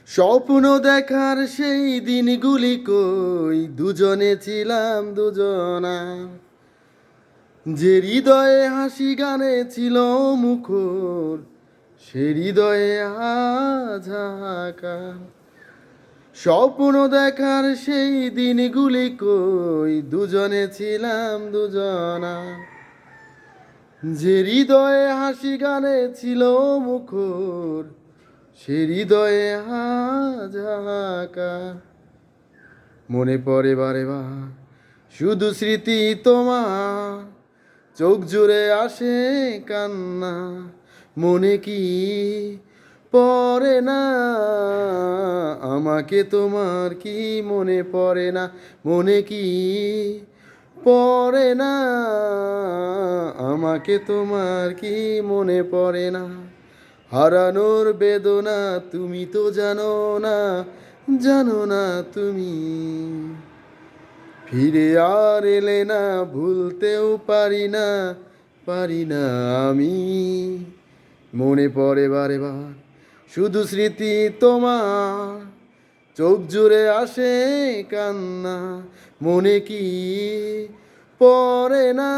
স্বপ্ন দেখার সেই দিনগুলি কই, দুজনে ছিলাম দুজনা। যে হৃদয়ে হাসি গানে ছিল মুখর, সে হৃদয়ে আজ হাহাকার। স্বপ্ন দেখার সেই দিনগুলি কই, দুজনে ছিলাম দুজনা। যে হৃদয়ে হাসি গানে ছিল মুখর, সে হৃদয়ে আজ হাহাকার। মনে পড়ে বারে বার শুধু স্মৃতি তোমার, চোখ জুড়ে আসে কান্না। মনে কি পড়ে না আমাকে তোমার, কি মনে পড়ে না? মনে কি পড়ে না আমাকে তোমার, কি মনে পড়ে না? হারানোর বেদনা তুমি তো জানো না, জানো না তুমি। ফিরে আর এলে না, ভুলতেও পারি না, পারি না আমি। মনে পড়ে বারে বার শুধু স্মৃতি তোমার, চোখ জুড়ে আসে কান্না। মনে কি পড়ে না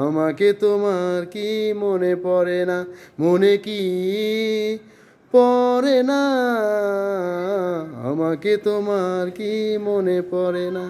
আমাকে তোমার, কি মনে পড়ে না? মনে কি পড়ে না আমাকে তোমার, কি মনে পড়ে না?